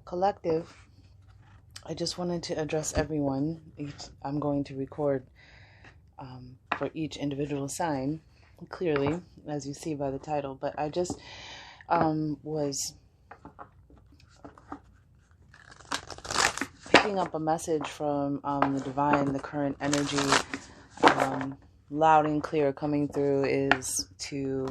Collective, I just wanted to address everyone. I'm going to record for each individual sign clearly, as you see by the title, but I just was picking up a message from the divine, the current energy, loud and clear coming through, is to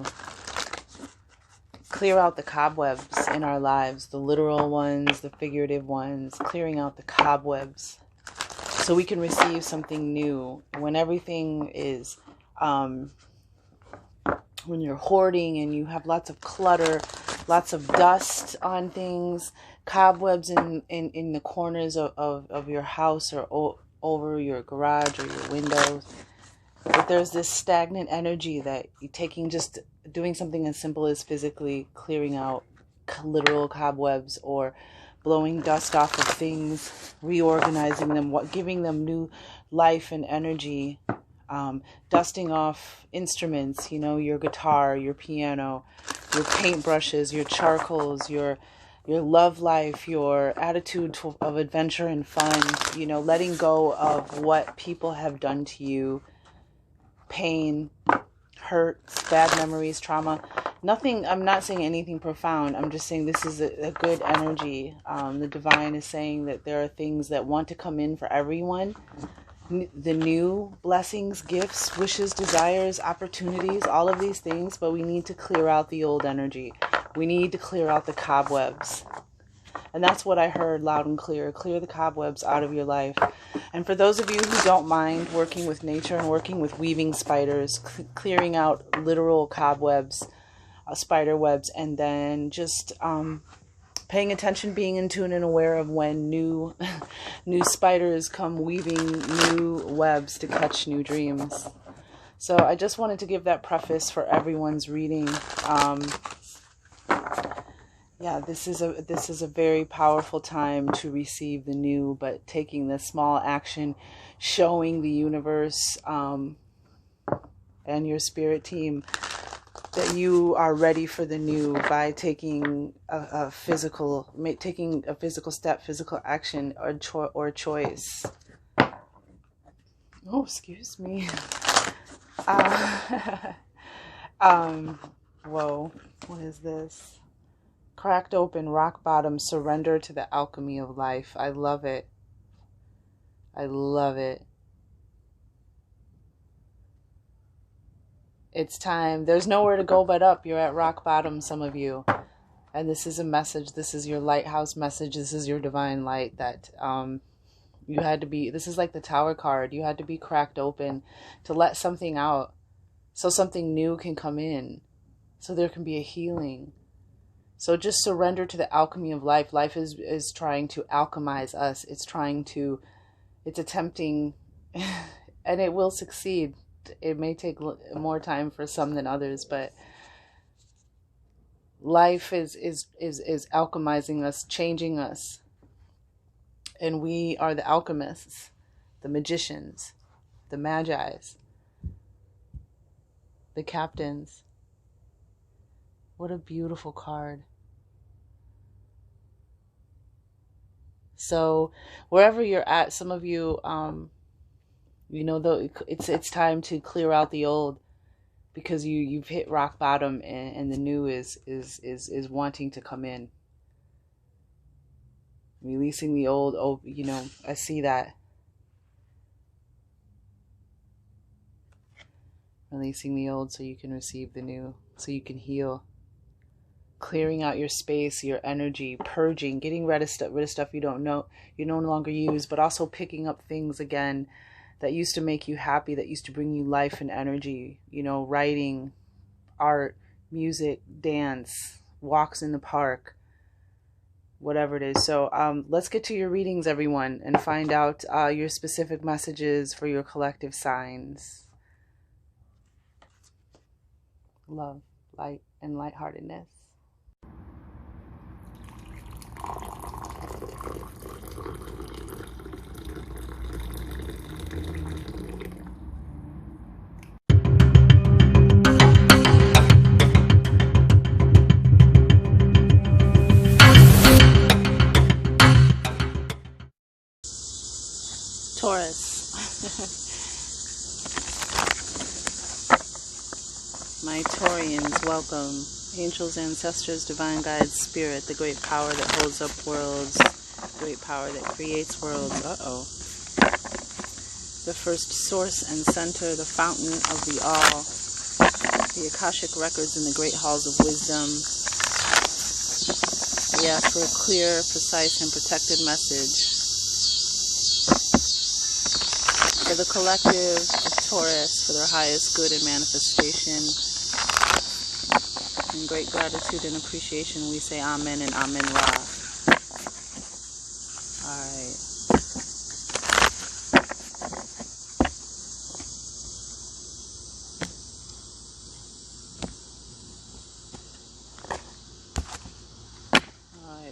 clear out the cobwebs in our lives, the literal ones, the figurative ones, clearing out the cobwebs so we can receive something new. When everything is, when you're hoarding and you have lots of clutter, lots of dust on things, cobwebs in the corners of your house or over your garage or your windows, but there's this stagnant energy that you're taking, just doing something as simple as physically clearing out literal cobwebs or blowing dust off of things, reorganizing them, giving them new life and energy, dusting off instruments, your guitar, your piano, your paintbrushes, your charcoals, your love life, your attitude of adventure and fun, letting go of what people have done to you, pain, hurts, bad memories, trauma. Nothing, I'm not saying anything profound. I'm just saying this is a good energy. The divine is saying that there are things that want to come in for everyone. The new blessings, gifts, wishes, desires, opportunities, all of these things, but we need to clear out the old energy. We need to clear out the cobwebs. And that's what I heard loud and clear. Clear the cobwebs out of your life. And for those of you who don't mind working with nature and working with weaving spiders, clearing out literal cobwebs, spider webs, and then just paying attention, being in tune and aware of when new spiders come weaving new webs to catch new dreams. So I just wanted to give that preface for everyone's reading. Yeah, this is a very powerful time to receive the new, but taking the small action, showing the universe and your spirit team that you are ready for the new by taking a physical step, physical action, or choice. Oh, excuse me. Whoa, what is this? Cracked open, rock bottom, surrender to the alchemy of life. I love it. I love it. It's time. There's nowhere to go but up. You're at rock bottom, some of you. And this is a message. This is your lighthouse message. This is your divine light that you had to be. This is like the Tower card. You had to be cracked open to let something out so something new can come in. So there can be a healing. So just surrender to the alchemy of life. Life is trying to alchemize us. It's attempting, and it will succeed. It may take more time for some than others, but life is alchemizing us, changing us. And we are the alchemists, the magicians, the magi's, the captains. What a beautiful card. So wherever you're at, some of you, though it's time to clear out the old, because you've hit rock bottom, and the new is wanting to come in. Releasing the old. Oh, I see that. Releasing the old so you can receive the new, so you can heal. Clearing out your space, your energy, purging, getting rid of stuff you no longer use, but also picking up things again that used to make you happy, that used to bring you life and energy. Writing, art, music, dance, walks in the park, whatever it is. So let's get to your readings, everyone, and find out your specific messages for your collective signs. Love, light, and lightheartedness. Taurus. My Taurians, welcome. Angels, ancestors, divine guides, spirit, the great power that holds up worlds, the great power that creates worlds. The first source and center, the fountain of the all, the Akashic records in the great halls of wisdom. We ask for a clear, precise, and protected message for the collective of Taurus, for their highest good and manifestation. In great gratitude and appreciation, we say Amen and Amen Ra. Alright.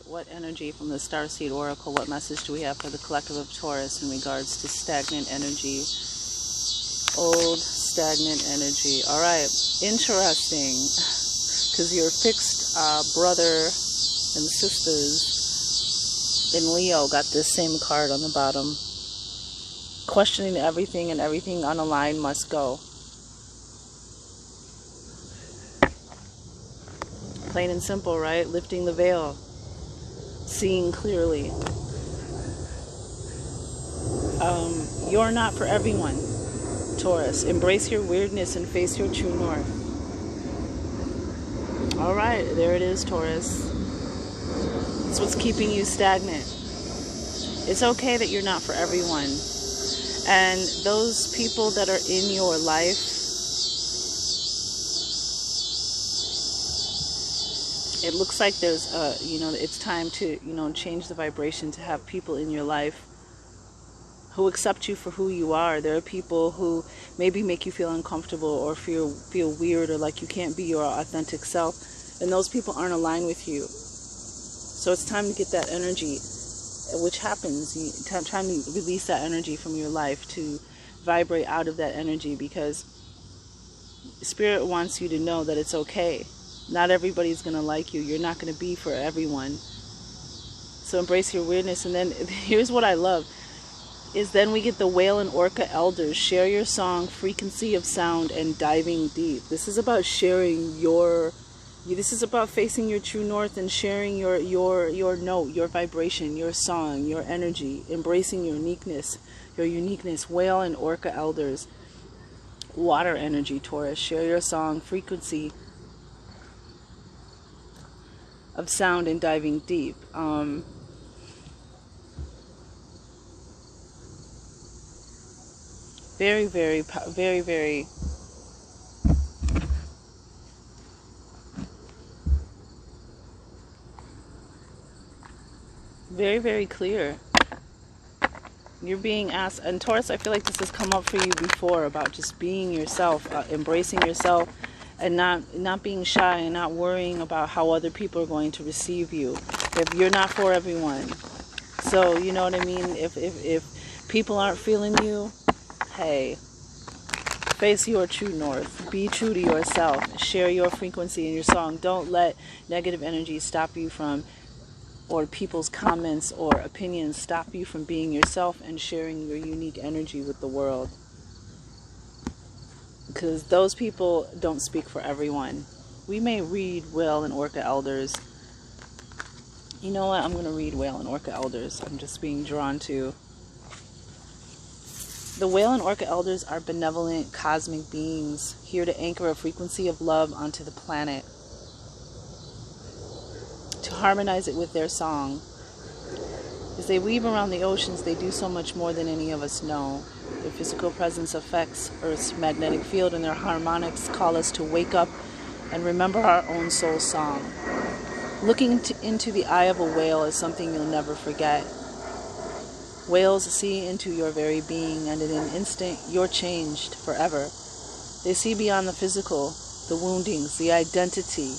What energy from the Starseed Oracle, what message do we have for the collective of Taurus in regards to stagnant energy? Old, stagnant energy. Alright, interesting. Because your fixed brother and sisters in Leo got this same card on the bottom. Questioning everything and everything unaligned must go. Plain and simple, right? Lifting the veil. Seeing clearly. You're not for everyone, Taurus. Embrace your weirdness and face your true north. Alright, there it is, Taurus. It's what's keeping you stagnant. It's okay that you're not for everyone. And those people that are in your life, it looks like there's it's time to, change the vibration, to have people in your life who accept you for who you are. There are people who maybe make you feel uncomfortable or feel weird or like you can't be your authentic self, and those people aren't aligned with you. So it's time to get that energy, which happens. Time to release that energy from your life, to vibrate out of that energy, because Spirit wants you to know that it's okay. Not everybody's going to like you. You're not going to be for everyone. So embrace your weirdness. And then here's what I love, is then we get the whale and orca elders. Share your song, frequency of sound, and diving deep. This is about sharing this is about facing your true north and sharing your note, your vibration, your song, your energy, embracing your uniqueness. Whale and orca elders. Water energy, Taurus. Share your song, frequency of sound, and diving deep. Very, very, very, very, very, very clear. You're being asked, and Taurus, I feel like this has come up for you before, about just being yourself, embracing yourself, and not being shy, and not worrying about how other people are going to receive you. If you're not for everyone, so you know what I mean. If people aren't feeling you, hey, face your true north. Be true to yourself. Share your frequency in your song. Don't let negative energy stop you from, or people's comments or opinions stop you from being yourself and sharing your unique energy with the world. Because those people don't speak for everyone. We may read whale and orca elders. You know what? I'm going to read whale and orca elders. I'm just being drawn to. The whale and orca elders are benevolent cosmic beings, here to anchor a frequency of love onto the planet, to harmonize it with their song. As they weave around the oceans, they do so much more than any of us know. Their physical presence affects Earth's magnetic field, and their harmonics call us to wake up and remember our own soul song. Looking into the eye of a whale is something you'll never forget. Whales see into your very being, and in an instant, you're changed forever. They see beyond the physical, the woundings, the identity,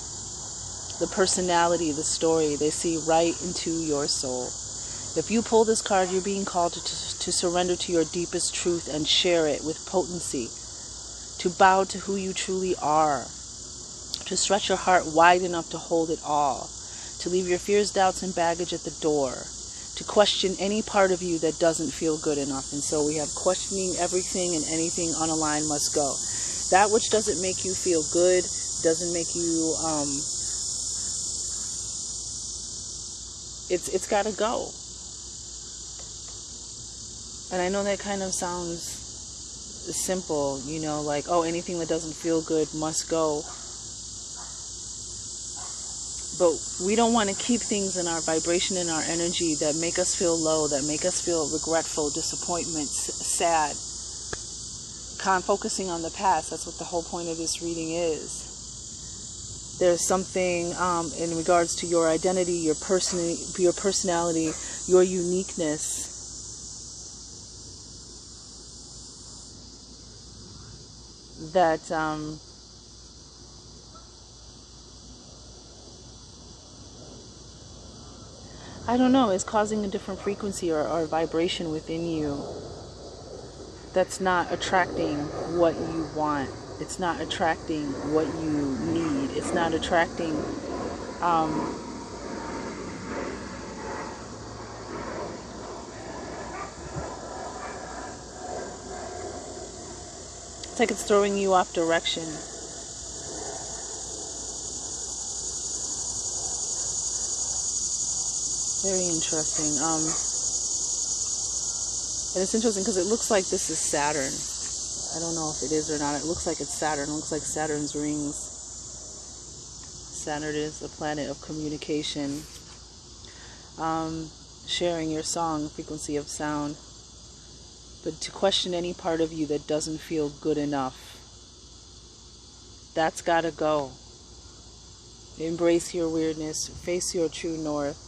the personality, the story. They see right into your soul. If you pull this card, you're being called to surrender to your deepest truth and share it with potency, to bow to who you truly are, to stretch your heart wide enough to hold it all, to leave your fears, doubts, and baggage at the door, to question any part of you that doesn't feel good enough. And so we have questioning everything and anything unaligned must go. That which doesn't make you feel good, doesn't make you, it's got to go. And I know that kind of sounds simple, you know, like, oh, anything that doesn't feel good must go. But we don't want to keep things in our vibration and our energy that make us feel low, that make us feel regretful, disappointment, sad. Focusing on the past. That's what the whole point of this reading is. There's something in regards to your identity, your personality, your uniqueness that I don't know, is causing a different frequency or vibration within you that's not attracting what you want. It's not attracting what you need. It's not attracting it's like it's throwing you off direction. Very interesting. And it's interesting because it looks like this is Saturn. I don't know if it is or not. It looks like it's Saturn. It looks like Saturn's rings. Saturn is the planet of communication. Sharing your song, frequency of sound. But to question any part of you that doesn't feel good enough, that's got to go. Embrace your weirdness. Face your true north.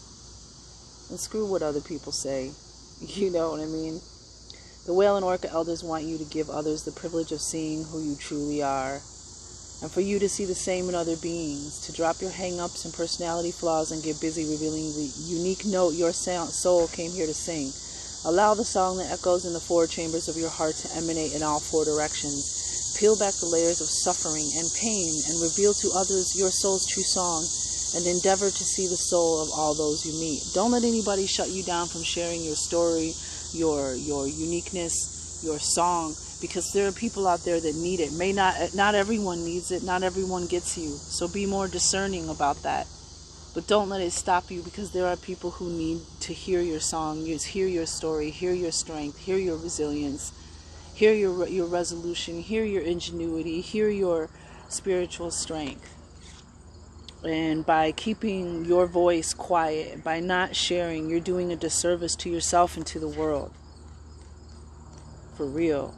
And screw what other people say. You know what I mean? The whale and orca elders want you to give others the privilege of seeing who you truly are. And for you to see the same in other beings. To drop your hang-ups and personality flaws and get busy revealing the unique note your soul came here to sing. Allow the song that echoes in the four chambers of your heart to emanate in all four directions. Peel back the layers of suffering and pain and reveal to others your soul's true song. And endeavor to see the soul of all those you meet. Don't let anybody shut you down from sharing your story, your uniqueness, your song, because there are people out there that need it. Not everyone needs it, not everyone gets you. So be more discerning about that. But don't let it stop you, because there are people who need to hear your song, hear your story, hear your strength, hear your resilience, hear your resolution, hear your ingenuity, hear your spiritual strength. And by keeping your voice quiet, by not sharing, you're doing a disservice to yourself and to the world. For real.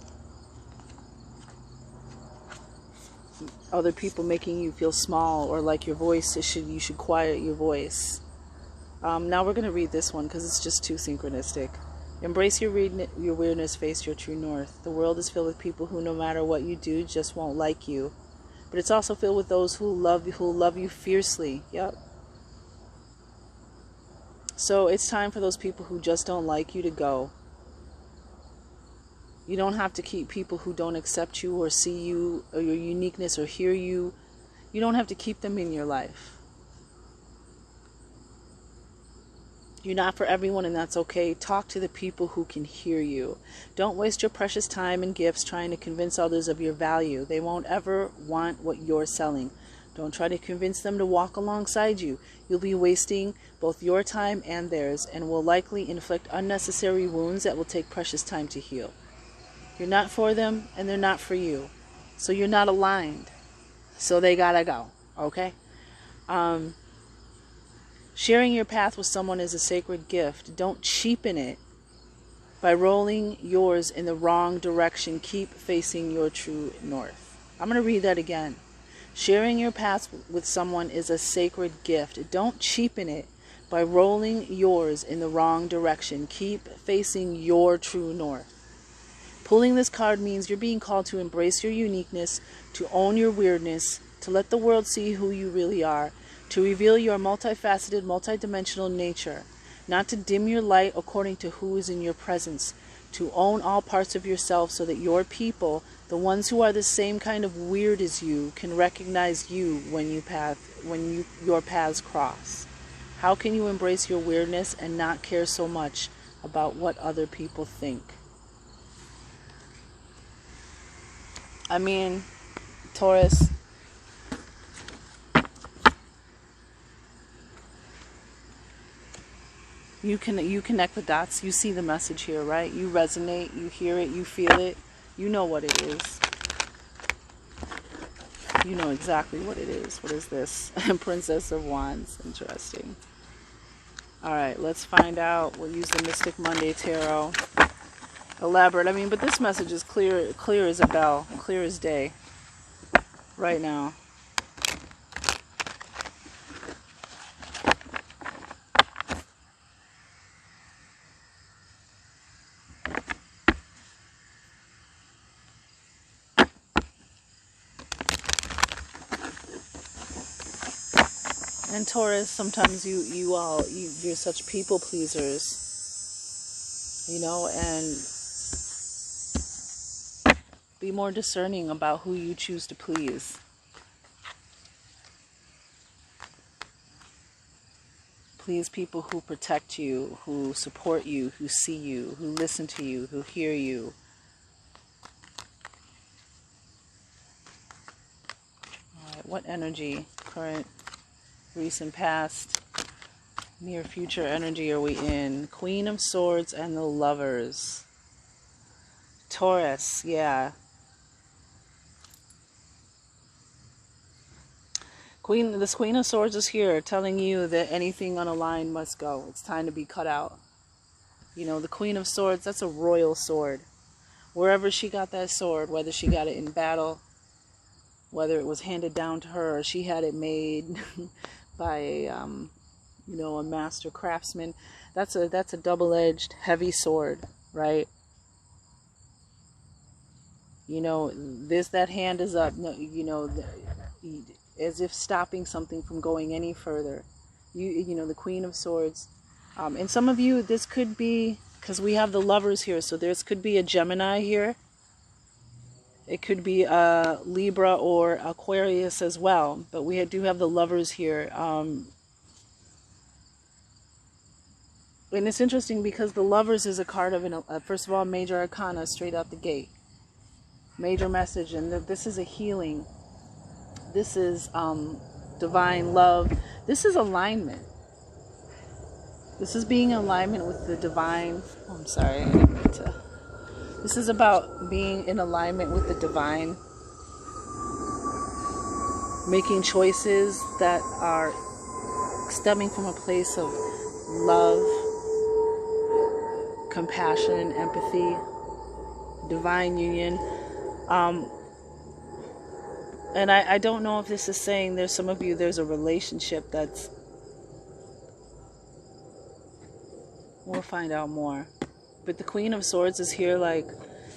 Other people making you feel small or like your voice, you should quiet your voice. Now we're going to read this one because it's just too synchronistic. Embrace your weirdness, face your true north. The world is filled with people who, no matter what you do, just won't like you. But it's also filled with those who love you fiercely. Yep. So it's time for those people who just don't like you to go. You don't have to keep people who don't accept you or see you or your uniqueness or hear you. You don't have to keep them in your life. You're not for everyone, and that's okay. Talk to the people who can hear you. Don't waste your precious time and gifts trying to convince others of your value. They won't ever want what you're selling. Don't try to convince them to walk alongside you. You'll be wasting both your time and theirs, and will likely inflict unnecessary wounds that will take precious time to heal. You're not for them, and they're not for you. So you're not aligned. So they gotta go. Okay? Sharing your path with someone is a sacred gift. Don't cheapen it by rolling yours in the wrong direction. Keep facing your true north. I'm going to read that again. Sharing your path with someone is a sacred gift. Don't cheapen it by rolling yours in the wrong direction. Keep facing your true north. Pulling this card means you're being called to embrace your uniqueness, to own your weirdness, to let the world see who you really are, to reveal your multifaceted, multidimensional nature, not to dim your light according to who is in your presence, to own all parts of yourself so that your people, the ones who are the same kind of weird as you, can recognize you when your paths cross. How can you embrace your weirdness and not care so much about what other people think? I mean, Taurus, you connect the dots. You see the message here, right? You resonate, you hear it, you feel it. You know what it is. You know exactly what it is. What is this? Princess of Wands. Interesting. All right, let's find out. We'll use the Mystic Monday Tarot. Elaborate. I mean, but this message is clear as a bell, clear as day right now. And Taurus, sometimes you're such people pleasers, you know, and be more discerning about who you choose to please. Please people who protect you, who support you, who see you, who listen to you, who hear you. All right, what energy, current, recent, past, near future energy are we in? Queen of Swords and the Lovers. Taurus, yeah. This Queen of Swords is here telling you that anything unaligned must go. It's time to be cut out. You know, the Queen of Swords, that's a royal sword. Wherever she got that sword, whether she got it in battle, whether it was handed down to her or she had it made by a, you know, a master craftsman, that's a double-edged, heavy sword, right? You know, that hand is up, you know, as if stopping something from going any further. You know, the Queen of Swords. And some of you, this could be, because we have the Lovers here, so this could be a Gemini here. It could be a Libra or Aquarius as well. But we do have the Lovers here. And it's interesting because the Lovers is a card of, first of all, Major Arcana straight out the gate. Major message. And this is a healing. This is divine love. This is alignment. This is being in alignment with the divine. Oh, I'm sorry. I didn't mean to. This is about being in alignment with the divine. Making choices that are stemming from a place of love, compassion, empathy, divine union. And I don't know if this is saying there's some of you, there's a relationship that's... We'll find out more. But the Queen of Swords is here like,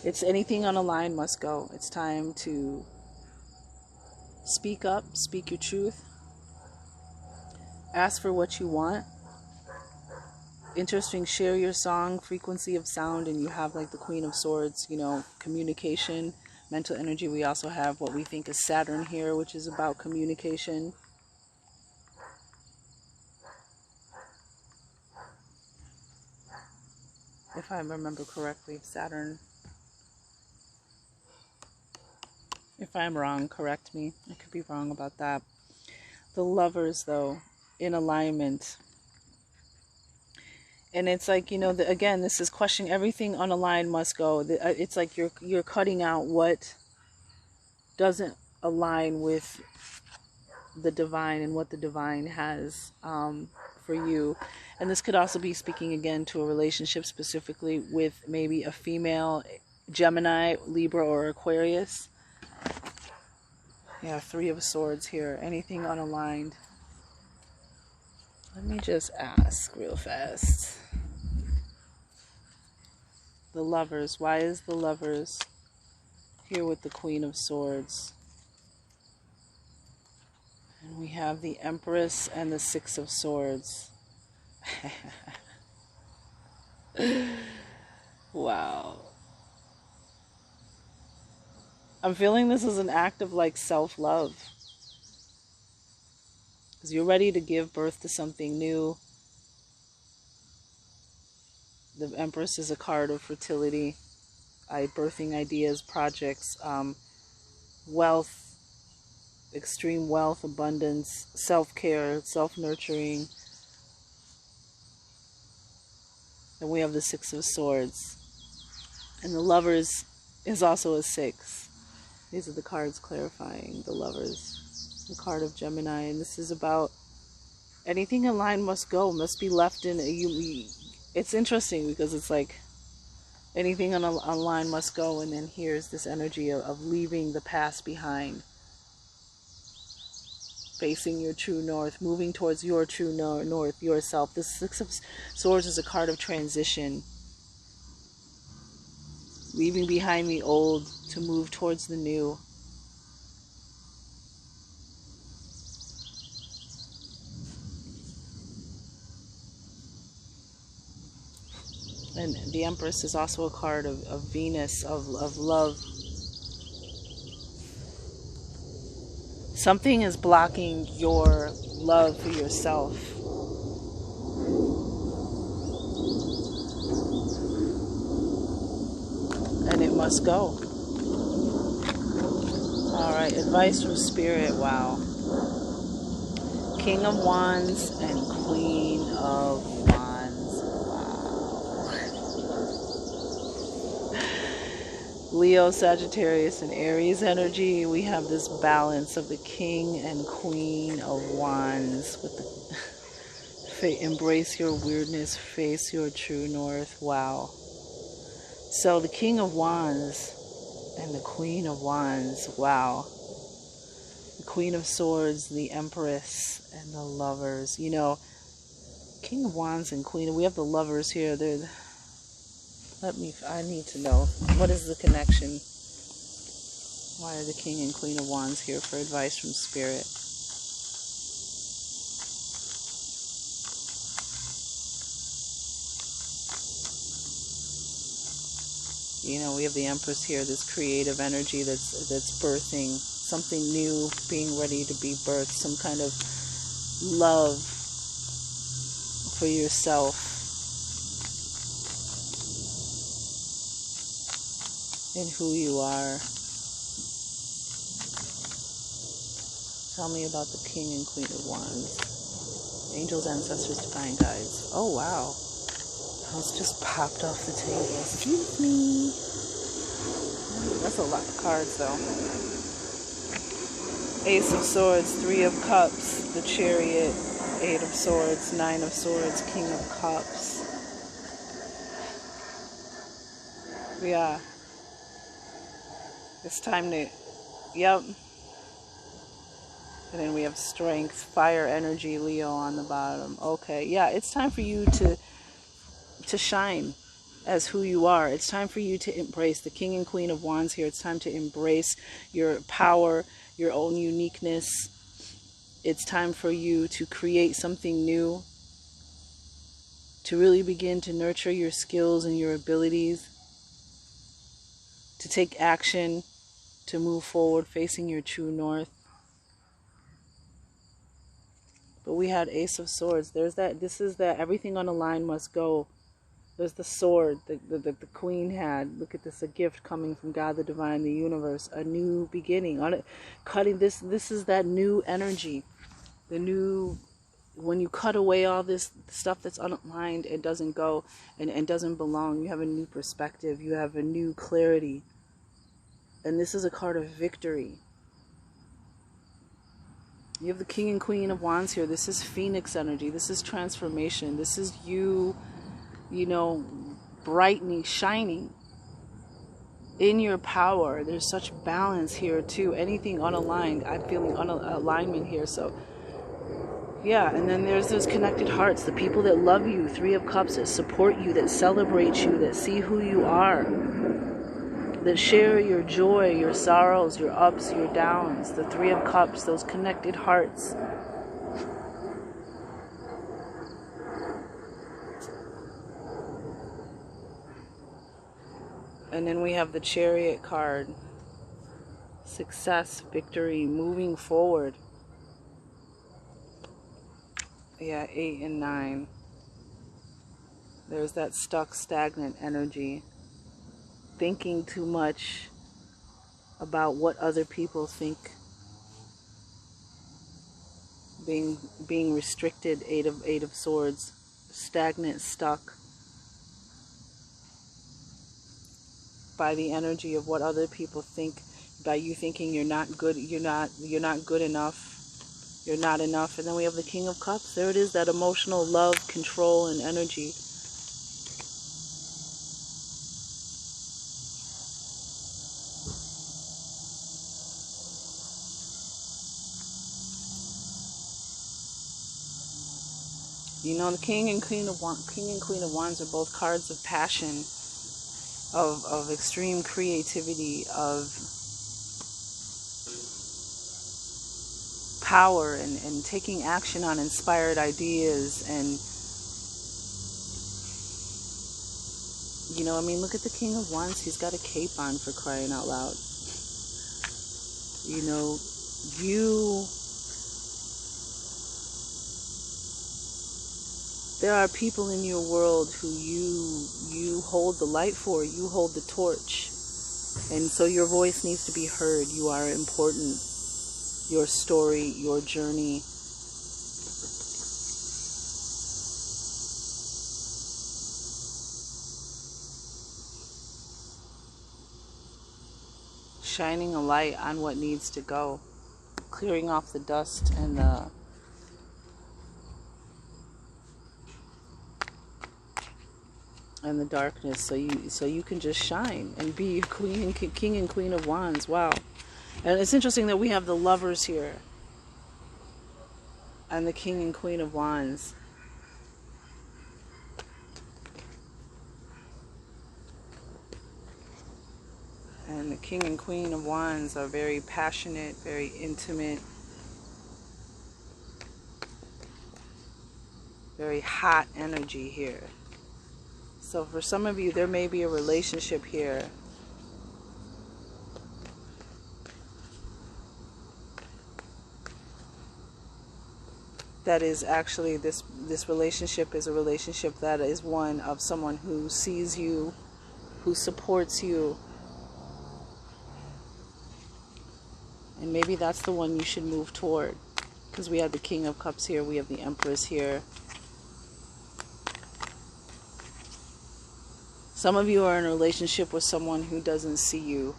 it's anything on a line must go. It's time to speak up, speak your truth. Ask for what you want. Interesting, share your song, frequency of sound, and you have like the Queen of Swords, you know, communication, mental energy. We also have what we think is Saturn here, which is about communication. If I remember correctly, Saturn. If I'm wrong, correct me. I could be wrong about that. The Lovers, though, in alignment. And it's like, you know, again, this is questioning everything unaligned must go. It's like you're cutting out what doesn't align with the divine and what the divine has for you. And this could also be speaking again to a relationship specifically with maybe a female Gemini, Libra, or Aquarius. Yeah, Three of Swords here. Anything unaligned. Let me just ask real fast. The Lovers. Why is the Lovers here with the Queen of Swords? And we have the Empress and the Six of Swords. Wow. I'm feeling this is an act of like self-love. because you're ready to give birth to something new. The Empress is a card of fertility, birthing ideas, projects, wealth, extreme wealth, abundance, self-care, self-nurturing. And we have the Six of Swords. And the Lovers is also a 6. These are the cards clarifying the Lovers. The card of Gemini. And this is about anything in line must go, must be left in. It's interesting because it's like anything on a line must go. And then here's this energy of leaving the past behind. Facing your true north, moving towards your true north, yourself. The Six of Swords is a card of transition. Leaving behind the old to move towards the new. And the Empress is also a card of Venus, of love. Something is blocking your love for yourself. And it must go. Alright, advice from Spirit. Wow. King of Wands and Queen of Wands. Wow. Leo, Sagittarius, and Aries energy. We have this balance of the King and Queen of Wands with the embrace your weirdness, face your true north. Wow. So the King of Wands and the Queen of Wands. Wow. The Queen of Swords, the Empress, and the Lovers. You know, King of Wands and Queen. We have the Lovers here. I need to know. What is the connection? Why are the King and Queen of Wands here for advice from Spirit? You know, we have the Empress here, this creative energy that's birthing something new, being ready to be birthed, some kind of love for yourself and who you are. Tell me about the King and Queen of Wands. Angels, ancestors, divine guides. Oh, wow. House just popped off the table. Excuse me. That's a lot of cards, though. Ace of Swords, Three of Cups, the Chariot, Eight of Swords, Nine of Swords, King of Cups. Yeah. It's time to... Yep. And then we have Strength, Fire Energy, Leo on the bottom. Okay. Yeah, it's time for you to shine as who you are. It's time for you to embrace the King and Queen of Wands here. It's time to embrace your power, your own uniqueness. It's time for you to create something new, to really begin to nurture your skills and your abilities, to take action, to move forward facing your true north. But we had Ace of Swords. There's that. This is that everything on the line must go. There's the sword that the queen had. Look at this, a gift coming from God, the divine, the universe, a new beginning. On it, cutting this. This is that new energy, the new. When you cut away all this stuff that's unaligned, it doesn't go and doesn't belong. You have a new perspective. You have a new clarity, and this is a card of victory. You have the King and Queen of Wands here. This is Phoenix energy. This is transformation. This is you. You know, brightening, shining in your power. There's such balance here too. Anything unaligned, I'm feeling alignment here. So yeah, and then there's those connected hearts, the people that love you, Three of Cups, that support you, that celebrate you, that see who you are, that share your joy, your sorrows, your ups, your downs. The Three of Cups, those connected hearts. And then we have the Chariot card. Success, victory, moving forward. Yeah, 8 and 9. There's that stuck, stagnant energy. Thinking too much about what other people think. Being restricted, eight of swords, stagnant, stuck by the energy of what other people think, by you thinking you're not good, you're not good enough, you're not enough. And then we have the King of Cups. There it is, that emotional love, control, and energy. You know, the King and Queen of Wands are both cards of passion, of extreme creativity, of power, and taking action on inspired ideas. And you know, I mean, look at the King of Wands. He's got a cape on, for crying out loud. You know, there are people in your world who you hold the light for, you hold the torch. And so your voice needs to be heard. You are important. Your story, your journey. Shining a light on what needs to go. Clearing off the dust and the darkness, so you can just shine and be King and Queen of Wands. Wow. And it's interesting that we have the Lovers here and the King and Queen of Wands. And the King and Queen of Wands are very passionate, very intimate, very hot energy here. So for some of you, there may be a relationship here that is actually, this relationship is a relationship that is one of someone who sees you, who supports you. And maybe that's the one you should move toward. Because we have the King of Cups here, we have the Empress here. Some of you are in a relationship with someone who doesn't see you.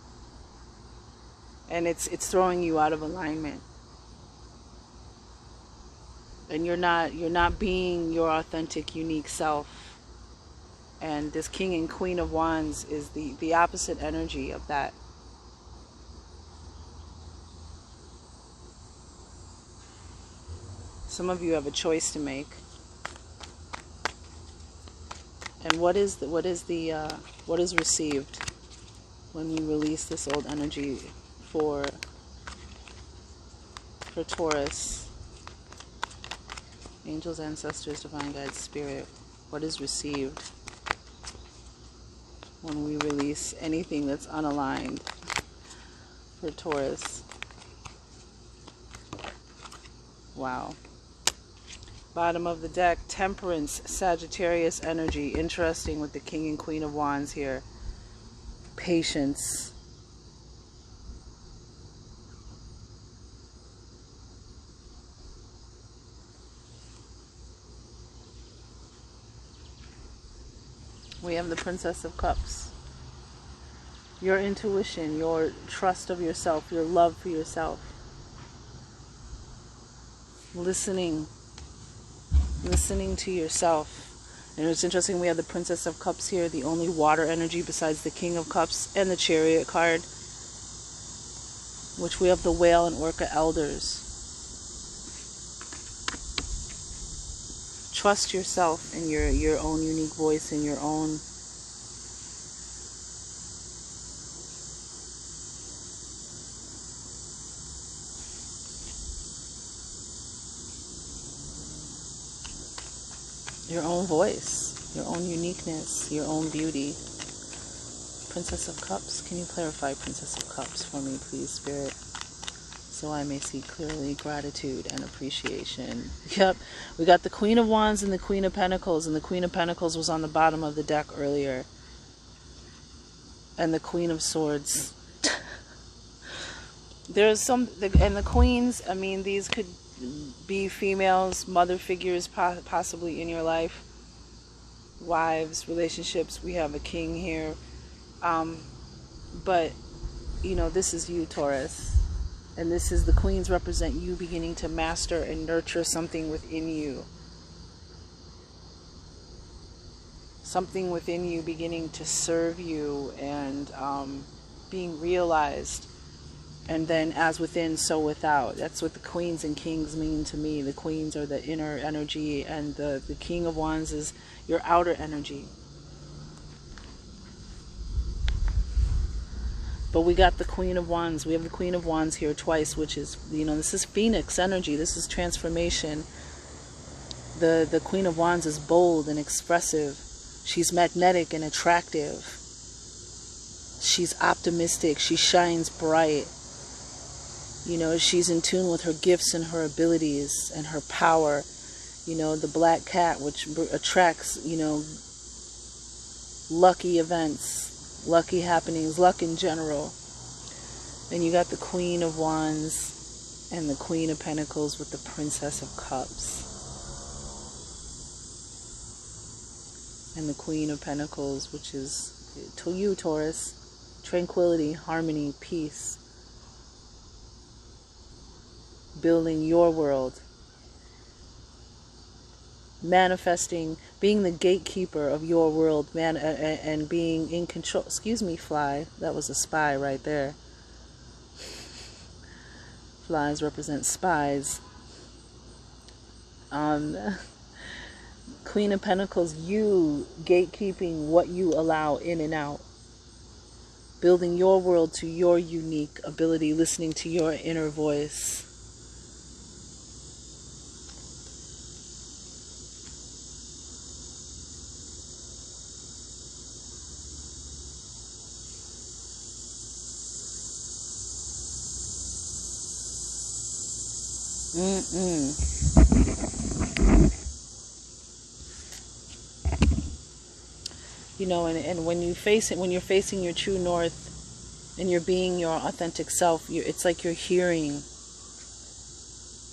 And it's throwing you out of alignment. And you're not being your authentic, unique self. And this King and Queen of Wands is the opposite energy of that. Some of you have a choice to make. And what is received when we release this old energy for Taurus? Angels, ancestors, divine guides, spirit. What is received when we release anything that's unaligned for Taurus? Wow. Bottom of the deck, Temperance, Sagittarius energy. Interesting with the King and Queen of Wands here. Patience. We have the Princess of Cups. Your intuition, your trust of yourself, your love for yourself. Listening to yourself. And it's interesting, we have the Princess of Cups here, the only water energy besides the King of Cups and the Chariot card, which we have the Whale and Orca elders. Trust yourself and your own unique voice and your own voice, your own uniqueness, your own beauty. Princess of Cups, can you clarify Princess of Cups for me, please, Spirit? so I may see clearly. Gratitude and appreciation. Yep, we got the Queen of Wands and the Queen of Pentacles, and the Queen of Pentacles was on the bottom of the deck earlier. And the Queen of Swords. There's some, and the Queens, I mean, these could be females, mother figures possibly in your life. Wives, relationships. We have a king here. But, you know, this is you, Taurus. And this is, the Queens represent you beginning to master and nurture something within you. Something within you beginning to serve you and being realized. And then as within, so without. That's what the Queens and Kings mean to me. The Queens are the inner energy, and the King of Wands is your outer energy. But we got the Queen of Wands. We have the Queen of Wands here twice, which is, you know, this is Phoenix energy. This is transformation. The Queen of Wands is bold and expressive. She's magnetic and attractive. She's optimistic. She shines bright. You know, she's in tune with her gifts and her abilities and her power. You know, the black cat, which attracts, you know, lucky events, lucky happenings, luck in general. And you got the Queen of Wands and the Queen of Pentacles with the Princess of Cups. And the Queen of Pentacles, which is to you, Taurus, tranquility, harmony, peace. Building your world. Manifesting, being the gatekeeper of your world, and being in control. Excuse me, fly. That was a spy right there. Flies represent spies. Queen of Pentacles, you gatekeeping what you allow in and out. Building your world to your unique ability, listening to your inner voice. You know, and when you face it, when you're facing your true north and you're being your authentic self, it's like you're hearing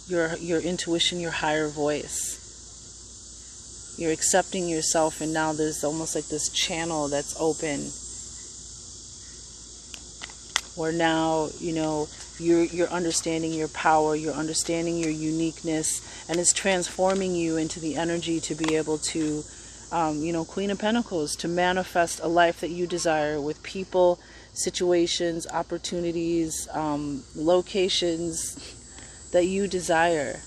your intuition, your higher voice. You're accepting yourself, and now there's almost like this channel that's open where now, you know, you're understanding your power, you're understanding your uniqueness, and it's transforming you into the energy to be able to, you know, Queen of Pentacles, to manifest a life that you desire with people, situations, opportunities, locations that you desire.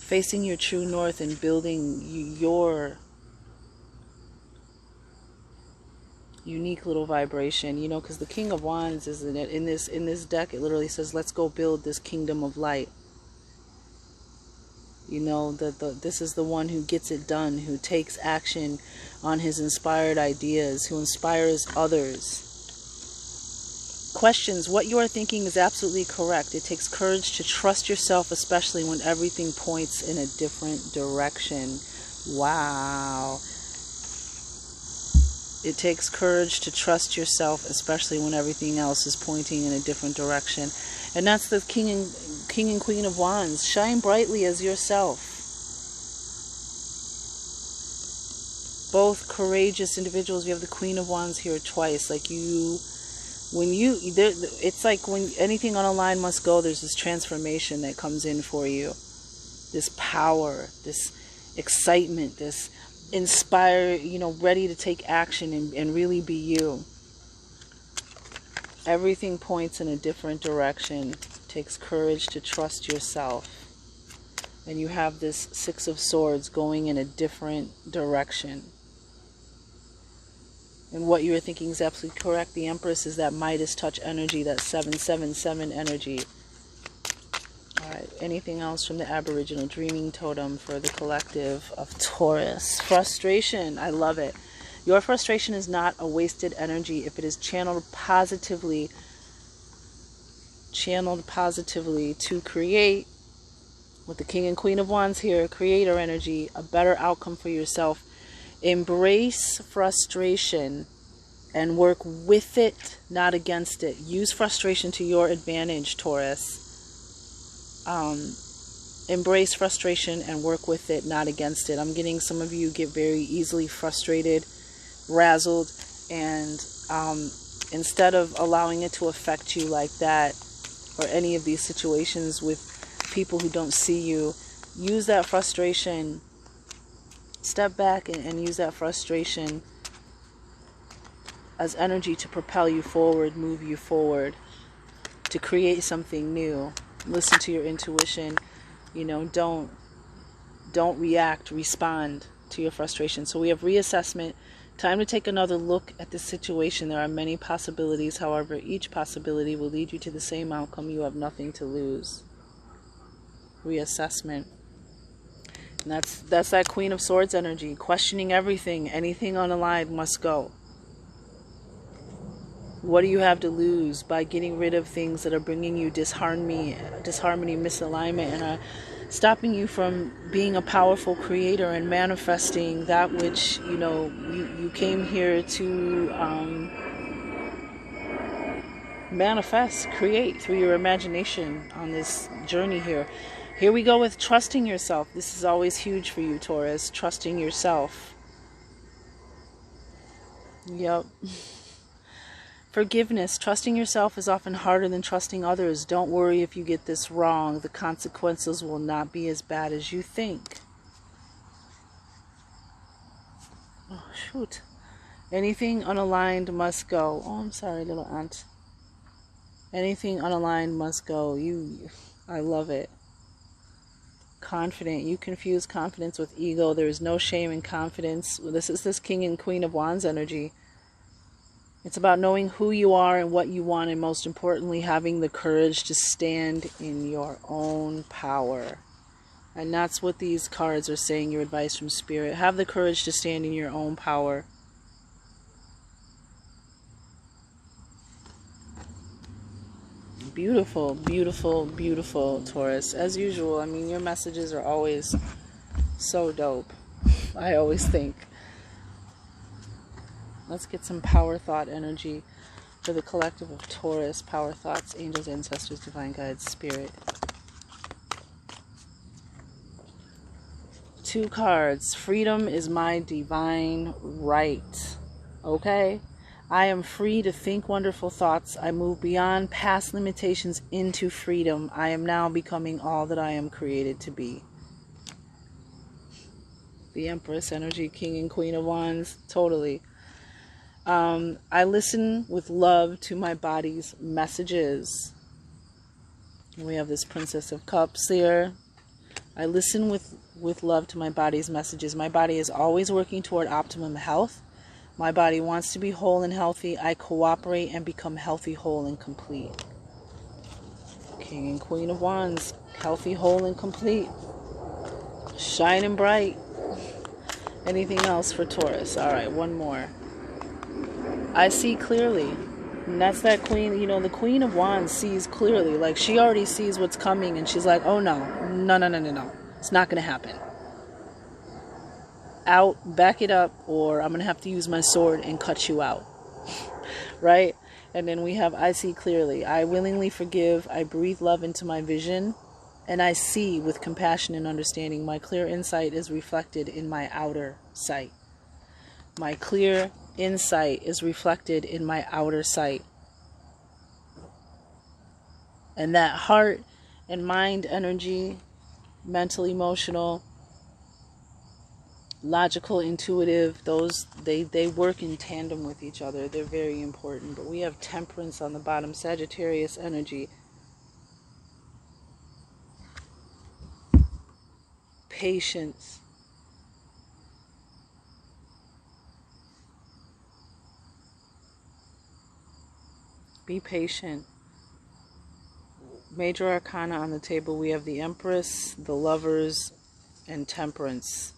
Facing your true north and building your unique little vibration, you know, because the King of Wands is in this deck. It literally says, let's go build this kingdom of light. You know, this is the one who gets it done, who takes action on his inspired ideas, who inspires others. Questions, what you are thinking is absolutely correct. It takes courage to trust yourself, especially when everything points in a different direction. Wow. It takes courage to trust yourself, especially when everything else is pointing in a different direction. And that's the King and Queen of Wands. Shine brightly as yourself. Both courageous individuals. You have the Queen of Wands here twice. Like it's like when anything on a line must go, there's this transformation that comes in for you. This power, this excitement, this inspire, you know, ready to take action and really be you. Everything points in a different direction. It takes courage to trust yourself. And you have this Six of Swords going in a different direction. And what you're thinking is absolutely correct. The Empress is that Midas touch energy, that 777 energy. Alright, anything else from the Aboriginal Dreaming Totem for the collective of Taurus? Frustration, I love it. Your frustration is not a wasted energy if it is channeled positively channeled positively to create, with the King and Queen of Wands here, creator energy, a better outcome for yourself. Embrace frustration and work with it, not against it. Use frustration to your advantage, Taurus. Embrace frustration and work with it, not against it. I'm getting some of you get very easily frustrated, razzled, and instead of allowing it to affect you like that, or any of these situations with people who don't see you, use that frustration. Step back and use that frustration as energy to propel you forward, move you forward, to create something new. Listen to your intuition. You know, don't react, respond to your frustration. So we have reassessment. Time to take another look at the situation. There are many possibilities. However, each possibility will lead you to the same outcome. You have nothing to lose. Reassessment. And that's that Queen of Swords energy. Questioning everything. Anything unaligned must go. What do you have to lose by getting rid of things that are bringing you disharmony, misalignment, and are stopping you from being a powerful creator and manifesting that which, you know, you came here to manifest, create through your imagination on this journey here. Here we go with trusting yourself. This is always huge for you, Taurus. Trusting yourself. Yep. Forgiveness. Trusting yourself is often harder than trusting others. Don't worry if you get this wrong. The consequences will not be as bad as you think. Oh, shoot. Anything unaligned must go. Oh, I'm sorry, little aunt. Anything unaligned must go. I love it. Confident. You confuse confidence with ego. There is no shame in confidence. This is this King and Queen of Wands energy. It's about knowing who you are and what you want, and most importantly, having the courage to stand in your own power. And that's what these cards are saying, your advice from Spirit. Have the courage to stand in your own power. Beautiful, beautiful, beautiful, Taurus. As usual, I mean, your messages are always so dope. I always think. Let's get some power thought energy for the collective of Taurus. Power thoughts, angels, ancestors, divine guides, Spirit. 2 cards. Freedom is my divine right. Okay? I am free to think wonderful thoughts. I move beyond past limitations into freedom. I am now becoming all that I am created to be. The Empress energy, King and Queen of Wands. Totally. I listen with love to my body's messages. We have this Princess of Cups here. I listen with love to my body's messages. My body is always working toward optimum health. My body wants to be whole and healthy. I cooperate and become healthy, whole, and complete. King and Queen of Wands. Healthy, whole, and complete. Shining bright. Anything else for Taurus? All right, one more. I see clearly. And that's that Queen, you know, the Queen of Wands sees clearly. Like, she already sees what's coming, and she's like, oh no. It's not going to happen. Out, back it up, or I'm going to have to use my sword and cut you out. Right? And then we have, I see clearly. I willingly forgive. I breathe love into my vision. And I see with compassion and understanding. My clear insight is reflected in my outer sight. My clear insight is reflected in my outer sight. And that heart and mind energy, mental, emotional, logical, intuitive, those they work in tandem with each other. They're very important. But we have Temperance on the bottom, Sagittarius energy. Patience. Be patient. Major Arcana on the table. We have the Empress, the Lovers, and Temperance.